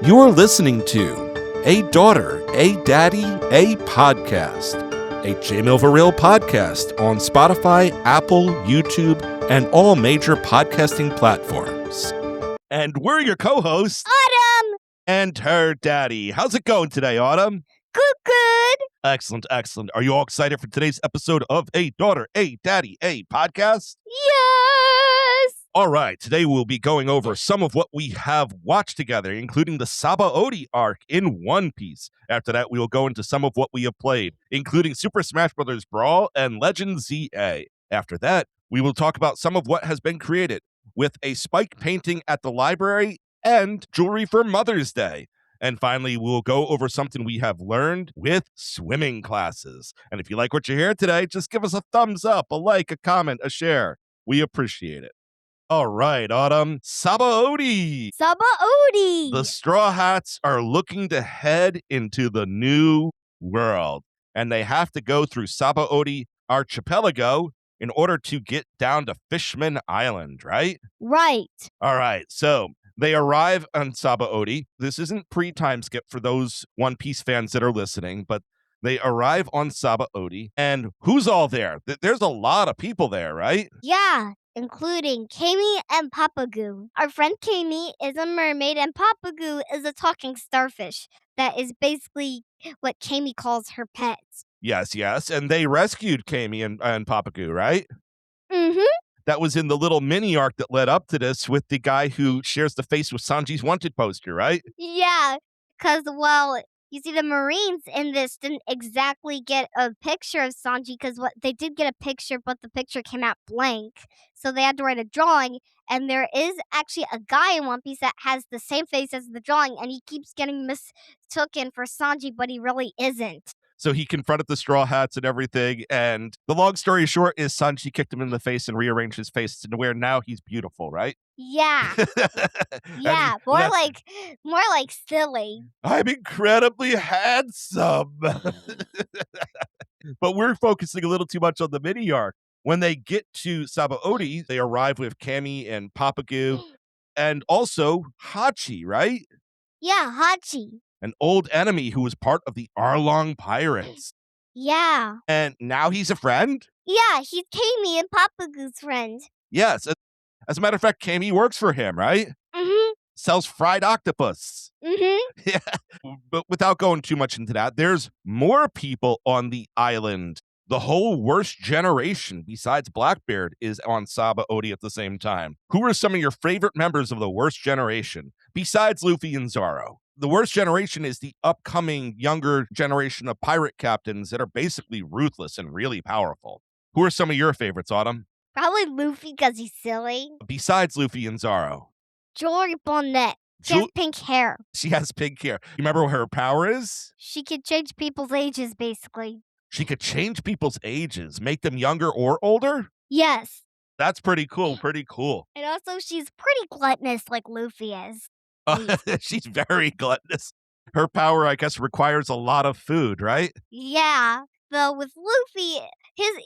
You're listening to A Daughter, A Daddy, A Podcast, a J-Mill for Real podcast on Spotify, Apple, YouTube, and all major podcasting platforms. And we're your co-hosts, Autumn! And her daddy. How's it going today, Autumn? Good. Excellent. Are you all excited for today's episode of A Daughter, A Daddy, A Podcast? Yes! All right, today we'll be going over some of what we have watched together, including the Sabaody arc in One Piece. After that, we will go into some of what we have played, including Super Smash Bros. Brawl and Legend ZA. After that, we will talk about some of what has been created with a Spike painting at the library and jewelry for Mother's Day. And finally, we'll go over something we have learned with swimming classes. And if you like what you hear today, just give us a thumbs up, a like, a comment, a share. We appreciate it. All right, Autumn. Sabaody. The Straw Hats are looking to head into the new world, and they have to go through Sabaody Archipelago in order to get down to Fishman Island, right? Right. All right, so they arrive on Sabaody. This isn't pre-time skip for those One Piece fans that are listening, but they arrive on Sabaody, and who's all there? There's a lot of people there, right? Yeah, including Kami and Papagoo. Our friend Kami is a mermaid, and Papagoo is a talking starfish. That is basically what Kami calls her pets. Yes, and they rescued Kami and Papagoo, right? Mm-hmm. That was in the little mini arc that led up to this with the guy who shares the face with Sanji's wanted poster, right? Yeah, because, you see, the Marines in this didn't exactly get a picture of Sanji because they did get a picture, but the picture came out blank. So they had to write a drawing, and there is actually a guy in One Piece that has the same face as the drawing, and he keeps getting mistaken for Sanji, but he really isn't. So he confronted the Straw Hats and everything, and the long story short is Sanji kicked him in the face and rearranged his face to where now he's beautiful, right? Yeah. Yeah, more like silly. I'm incredibly handsome. But we're focusing a little too much on the mini arc. When they get to Sabaody, they arrive with Kami and Papagoo and also Hachi, right? Yeah, Hachi. An old enemy who was part of the Arlong Pirates. Yeah. And now he's a friend? Yeah, he's Kami and Papagoo's friend. Yes. As a matter of fact, Kami works for him, right? Mm-hmm. Sells fried octopus. Mm-hmm. Yeah. But without going too much into that, there's more people on the island. The whole worst generation, besides Blackbeard, is on Sabaody at the same time. Who are some of your favorite members of the worst generation, besides Luffy and Zoro? The worst generation is the upcoming younger generation of pirate captains that are basically ruthless and really powerful. Who are some of your favorites, Autumn? Probably Luffy because he's silly. Besides Luffy and Zoro? Jory Bonnet. She has pink hair. She has pink hair. You remember what her power is? She could change people's ages, basically. She could change people's ages, make them younger or older? Yes. That's pretty cool. And also, she's pretty gluttonous like Luffy is. She's very gluttonous. Her power, I guess, requires a lot of food, right? Yeah. Though with Luffy, his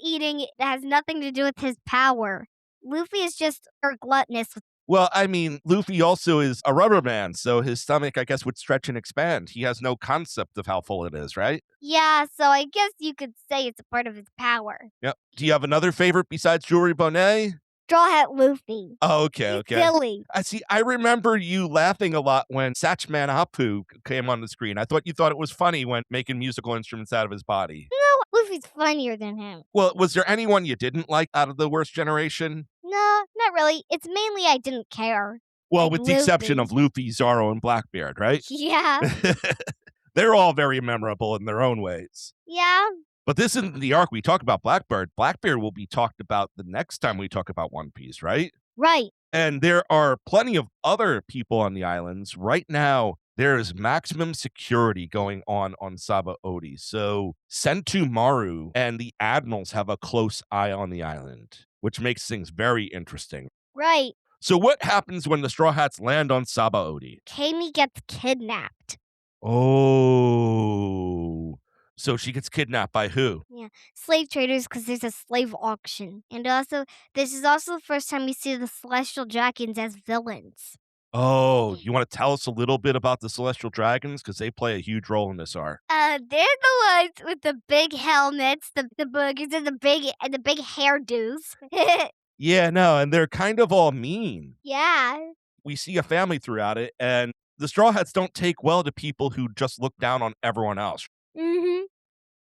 eating has nothing to do with his power. Luffy is just gluttonous. Well, I mean, Luffy also is a rubber man, so his stomach, I guess, would stretch and expand. He has no concept of how full it is, right? Yeah, so I guess you could say it's a part of his power. Yep. Do you have another favorite besides Jewelry Bonnet? Straw Hat Luffy. Oh, okay. Silly. I remember you laughing a lot when Satchman Apu came on the screen. I thought you thought it was funny when making musical instruments out of his body. No, Luffy's funnier than him. Well, was there anyone you didn't like out of the worst generation? No, not really. It's mainly I didn't care. Well, like with the exception of Luffy, Zoro, and Blackbeard, right? Yeah. They're all very memorable in their own ways. Yeah. But this isn't the arc we talk about Blackbeard. Blackbeard will be talked about the next time we talk about One Piece, right? Right. And there are plenty of other people on the islands. Right now, there is maximum security going on Sabaody. So Sentomaru and the admirals have a close eye on the island, which makes things very interesting. Right. So what happens when the Straw Hats land on Sabaody? Kami gets kidnapped. Oh. So she gets kidnapped by who? Yeah, slave traders because there's a slave auction. And also, this is also the first time we see the Celestial Dragons as villains. Oh, you want to tell us a little bit about the Celestial Dragons? Because they play a huge role in this arc. They're the ones with the big helmets, the boogers, and the big hairdos. Yeah, no, and they're kind of all mean. Yeah. We see a family throughout it, and the Straw Hats don't take well to people who just look down on everyone else. Mhm.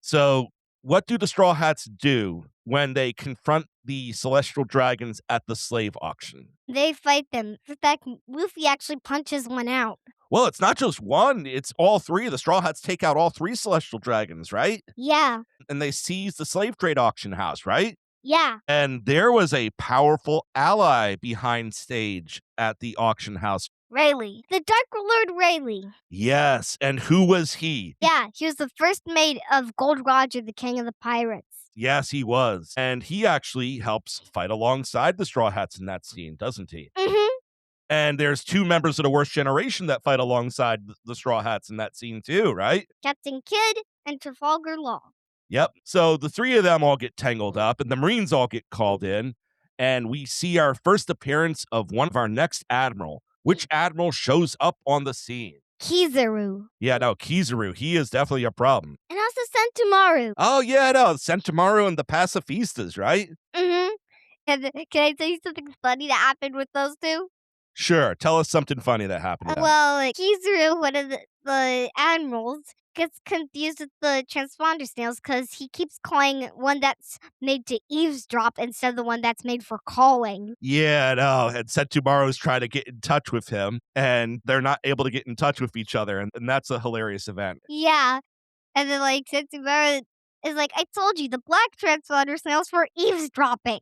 So, what do the Straw Hats do when they confront the Celestial Dragons at the slave auction? They fight them. In fact, Luffy actually punches one out. Well, it's not just one, it's all three. The Straw Hats take out all three Celestial Dragons, right? Yeah. And they seize the slave trade auction house, right? Yeah. And there was a powerful ally behind stage at the auction house. Rayleigh. The Dark Lord Rayleigh. Yes, and who was he? Yeah, he was the first mate of Gold Roger, the king of the pirates. Yes, he was. And he actually helps fight alongside the Straw Hats in that scene, doesn't he? Mhm. And there's two members of the Worst Generation that fight alongside the Straw Hats in that scene too, right? Captain Kidd and Trafalgar Law. Yep. So the three of them all get tangled up, and the Marines all get called in, and we see our first appearance of one of our next admiral. Which admiral shows up on the scene? Kizaru. Yeah, no, Kizaru. He is definitely a problem. And also Sentomaru. Oh, yeah, no, Sentomaru and the Pacifistas, right? Mhm. Can I tell you something funny that happened with those two? Sure. Tell us something funny that happened to them. Well, Kizaru, one of the admirals, gets confused with the transponder snails because he keeps calling one that's made to eavesdrop instead of the one that's made for calling. Yeah, no, and Sentomaru's trying to get in touch with him, and they're not able to get in touch with each other, and that's a hilarious event. Yeah. And then, Sentomaru is like, I told you, the black transponder snails for eavesdropping.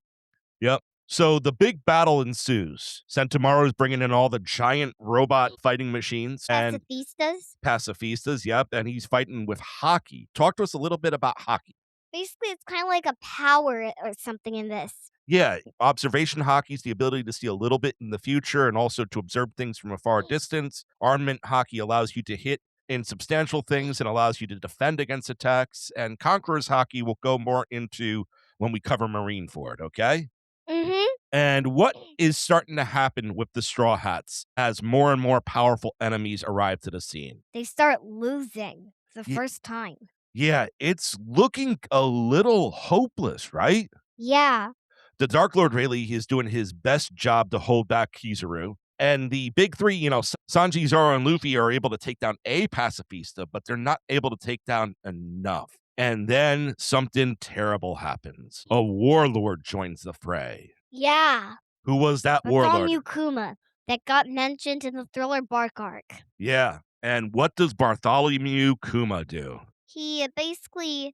Yep. So the big battle ensues. Sentomaru is bringing in all the giant robot fighting machines and Pacifistas. pacifistas. Yep. And he's fighting with hockey. Talk to us a little bit about hockey. Basically, it's kind of like a power or something in this. Yeah. Observation hockey is the ability to see a little bit in the future and also to observe things from a far distance. Armament hockey allows you to hit in substantial things and allows you to defend against attacks. And Conqueror's hockey will go more into when we cover Marine for it. Okay. Mhm. And what is starting to happen with the Straw Hats as more and more powerful enemies arrive to the scene? They start losing for the Ye- first time. Yeah, it's looking a little hopeless, right? Yeah. The Dark Lord Rayleigh is doing his best job to hold back Kizaru. And the big three, Sanji, Zoro, and Luffy are able to take down a pacifista, but they're not able to take down enough. And then something terrible happens. A warlord joins the fray. Yeah. Who was that warlord? Bartholomew Kuma that got mentioned in the Thriller Bark arc. Yeah. And what does Bartholomew Kuma do? He basically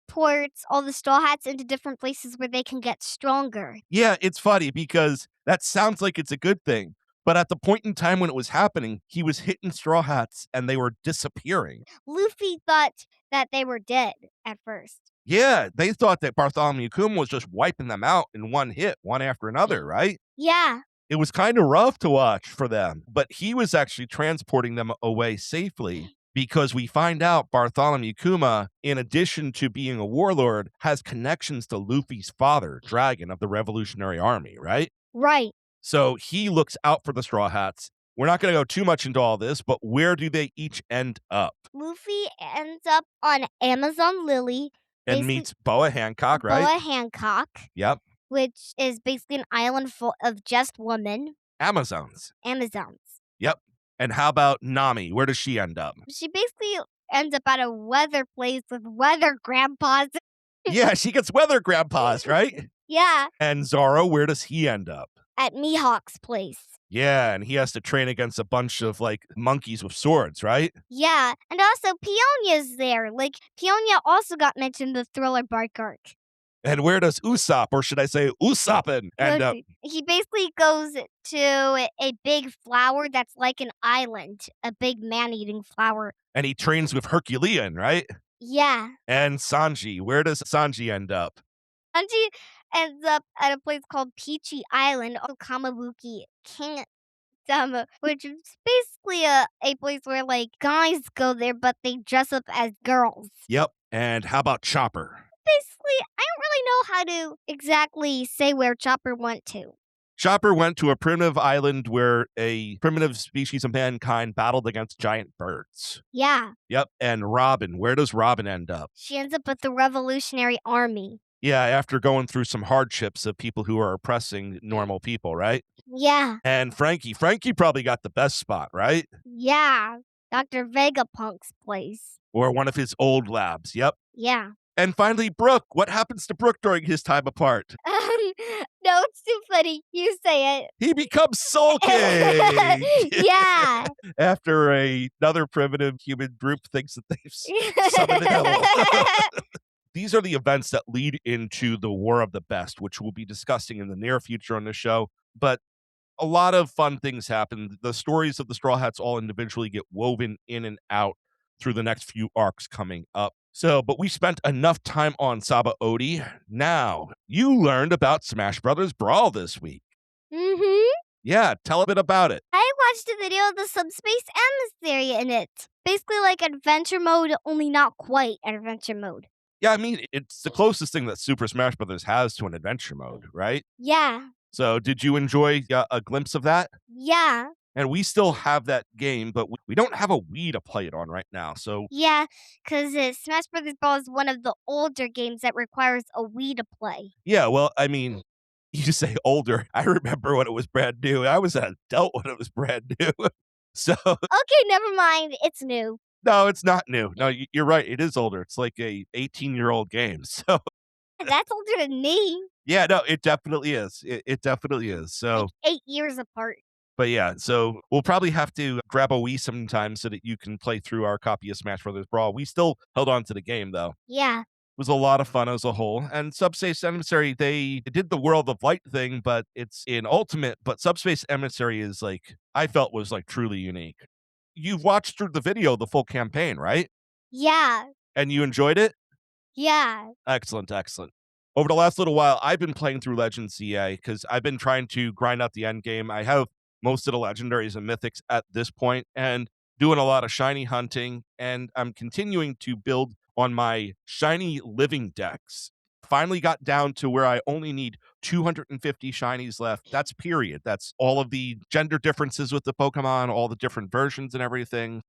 transports all the Straw Hats into different places where they can get stronger. Yeah, it's funny because that sounds like it's a good thing. But at the point in time when it was happening, he was hitting Straw Hats and they were disappearing. Luffy thought that they were dead at first. Yeah, they thought that Bartholomew Kuma was just wiping them out in one hit, one after another, right? Yeah. It was kind of rough to watch for them, but he was actually transporting them away safely because we find out Bartholomew Kuma, in addition to being a warlord, has connections to Luffy's father, Dragon of the Revolutionary Army, right? Right. So he looks out for the Straw Hats. We're not going to go too much into all this, but where do they each end up? Luffy ends up on Amazon Lily. And meets Boa Hancock, right? Boa Hancock. Yep. Which is basically an island full of just women. Amazons. Yep. And how about Nami? Where does she end up? She basically ends up at a weather place with weather grandpas. Yeah, she gets weather grandpas, right? Yeah. And Zoro, where does he end up? At Mihawk's place. Yeah, and he has to train against a bunch of monkeys with swords, right? Yeah, and also Peonia's there. Peonia also got mentioned in the Thriller Bark arc. And where does Usopp, or should I say Usoppin, end up? He basically goes to a big flower that's like an island, a big man-eating flower. And he trains with Herculean, right? Yeah. And Sanji, where does Sanji end up? Sanji ends up at a place called Peachy Island, or Kamabuki Kingdom, which is basically a place where guys go there, but they dress up as girls. Yep. And how about Chopper? Basically, I don't really know how to exactly say where Chopper went to. Chopper went to a primitive island where a primitive species of mankind battled against giant birds. Yeah. Yep. And Robin, where does Robin end up? She ends up with the Revolutionary Army. Yeah, after going through some hardships of people who are oppressing normal people, right? Yeah. And Frankie probably got the best spot, right? Yeah. Dr. Vegapunk's place. Or one of his old labs. Yep. Yeah. And finally, Brooke. What happens to Brooke during his time apart? No, it's too funny. You say it. He becomes sulking. Yeah. After another primitive human group thinks that they've summoned the devil. These are the events that lead into the War of the Best, which we'll be discussing in the near future on the show. But a lot of fun things happen. The stories of the Straw Hats all individually get woven in and out through the next few arcs coming up. But we spent enough time on Sabaody. Now, you learned about Smash Brothers Brawl this week. Mm-hmm. Yeah, tell a bit about it. I watched a video of the subspace emissary in it. Basically like adventure mode, only not quite adventure mode. Yeah, I mean, it's the closest thing that Super Smash Brothers has to an adventure mode, right? Yeah. So did you enjoy a glimpse of that? Yeah. And we still have that game, but we don't have a Wii to play it on right now. So Yeah, because Smash Brothers Brawl is one of the older games that requires a Wii to play. yeah, well, I mean, you say older. I remember when it was brand new. I was an adult when it was brand new. So Okay, never mind. It's new. no, it's not new. No, you're right. It is older. It's like a 18-year-old game. So That's older than me. yeah, no, it definitely is. It definitely is. So Like 8 years apart. but yeah, so we'll probably have to grab a Wii sometime so that you can play through our copy of Smash Brothers Brawl. We still held on to the game though. Yeah. It was a lot of fun as a whole. And Subspace Emissary, they did the World of Light thing, but it's in Ultimate. But Subspace Emissary is like, I felt was like truly unique. You've watched through the video, the full campaign, right? Yeah. And you enjoyed it? Yeah. Excellent, excellent. Over the last little while, I've been playing through Legends CA because I've been trying to grind out the end game. I have most of the legendaries and mythics at this point and doing a lot of shiny hunting. And I'm continuing to build on my shiny living decks. Finally got down to where I only need 250 shinies left. That's period. That's all of the gender differences with the Pokemon, all the different versions and everything.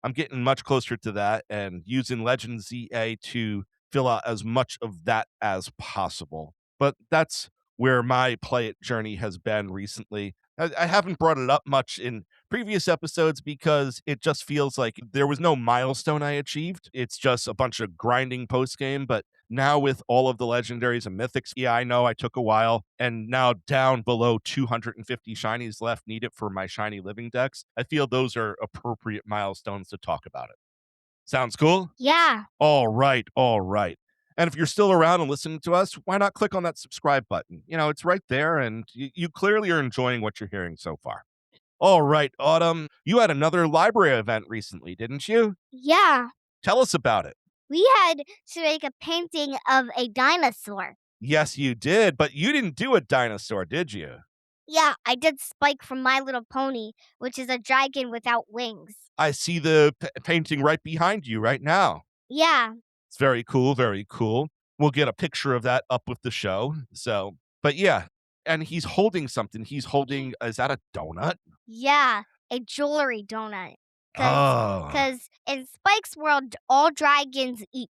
I'm getting much closer to that and using Legends ZA to fill out as much of that as possible. But that's where my play it journey has been recently. I haven't brought it up much in previous episodes because it just feels like there was no milestone I achieved. It's just a bunch of grinding post game. But now with all of the legendaries and mythics, yeah, I know I took a while and now down below 250 shinies left needed for my shiny living decks. I feel those are appropriate milestones to talk about it. Sounds cool? Yeah. All right, all right. And if you're still around and listening to us, why not click on that subscribe button? You know, it's right there, and you clearly are enjoying what you're hearing so far. All right, Autumn, you had another library event recently, didn't you? Yeah. Tell us about it. We had to make a painting of a dinosaur. Yes, you did, but you didn't do a dinosaur, did you? Yeah, I did Spike from My Little Pony, which is a dragon without wings. I see the painting right behind you right now. Yeah. It's very cool, very cool. We'll get a picture of that up with the show. So, but yeah, and he's holding something. He's holding, is that a donut? Yeah, a jewelry donut. Oh. Because in Spike's world, all dragons eat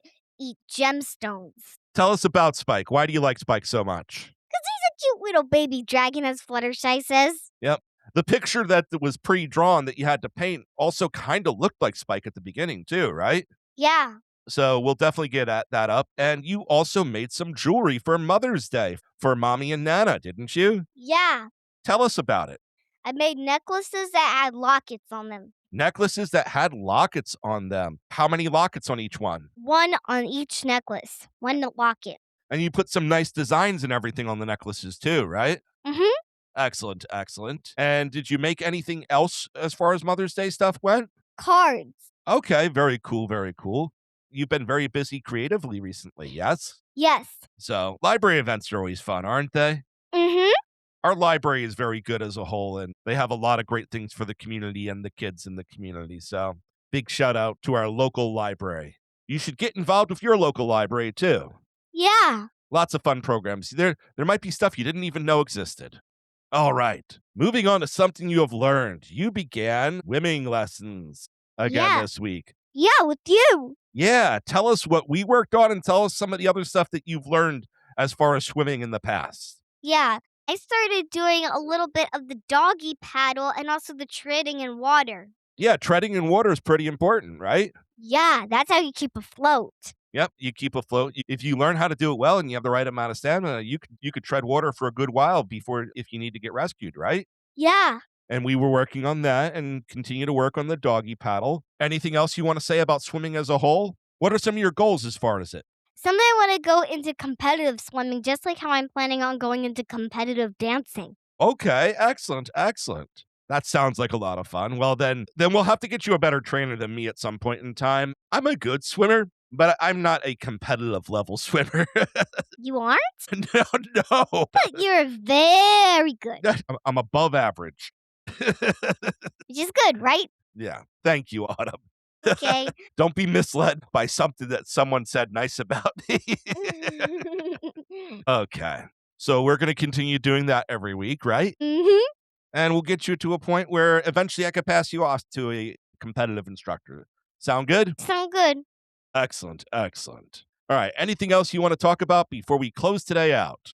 gemstones. Tell us about Spike. Why do you like Spike so much? He's a cute little baby dragon, as Fluttershy says. Yep. The picture that was pre-drawn that you had to paint also kind of looked like Spike at the beginning too, right? Yeah. So we'll definitely get at that up. And you also made some jewelry for Mother's Day for Mommy and Nana, didn't you? Yeah. Tell us about it. I made necklaces that had lockets on them. Necklaces that had lockets on them. How many lockets on each one? One on each necklace. One locket. And you put some nice designs and everything on the necklaces too, right? Mm-hmm. Excellent, excellent. And did you make anything else as far as Mother's Day stuff went? Cards. Okay, very cool, very cool. You've been very busy creatively recently, yes? Yes. So, library events are always fun, aren't they? Mm-hmm. Our library is very good as a whole, and they have a lot of great things for the community and the kids in the community. So, big shout out to our local library. You should get involved with your local library too. Yeah. Lots of fun programs. There might be stuff you didn't even know existed. All right. Moving on to something you have learned. You began swimming lessons again Yeah. this week. Yeah, with you. Yeah. Tell us what we worked on and tell us some of the other stuff that you've learned as far as swimming in the past. Yeah. I started doing a little bit of the doggy paddle and also the treading in water. Yeah. Treading in water is pretty important, right? Yeah, that's how you keep afloat. Yep, you keep afloat. If you learn how to do it well and you have the right amount of stamina, you could tread water for a good while before if you need to get rescued, right? Yeah. And we were working on that and continue to work on the doggy paddle. Anything else you want to say about swimming as a whole? What are some of your goals as far as it? Someday I want to go into competitive swimming, just like how I'm planning on going into competitive dancing. Okay, excellent, excellent. That sounds like a lot of fun. Well, then we'll have to get you a better trainer than me at some point in time. I'm a good swimmer, but I'm not a competitive level swimmer. You aren't? No, no. But you're very good, I'm above average. which is good, right? Yeah. Thank you, Autumn. Okay. Don't be misled by something that someone said nice about me. Okay. So we're going to continue doing that every week, right? Mm-hmm. And we'll get you to a point where eventually I could pass you off to a competitive instructor. Sound good? Sound good. Excellent. Excellent. All right. Anything else you want to talk about before we close today out?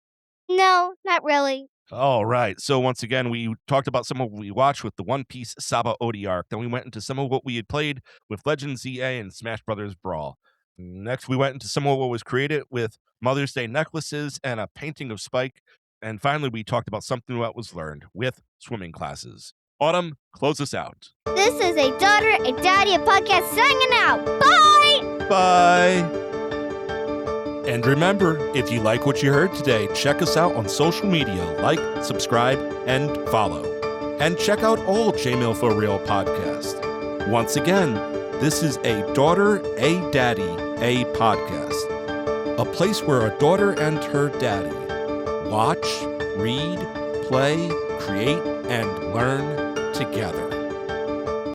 No, not really. All right. So once again, we talked about some of what we watched with the One Piece Sabaody arc. Then we went into some of what we had played with Legend ZA and Smash Brothers Brawl. Next, we went into some of what was created with Mother's Day necklaces and a painting of Spike. And finally, we talked about something that was learned with swimming classes. Autumn, close us out. This is a daughter and daddy podcast signing out. Bye! Bye. And remember, if you like what you heard today, check us out on social media, like, subscribe, and follow. And check out all J-Mail for Real podcast. Once again, this is a Daughter, a Daddy, a podcast. A place where a daughter and her daddy watch, read, play, create, and learn together.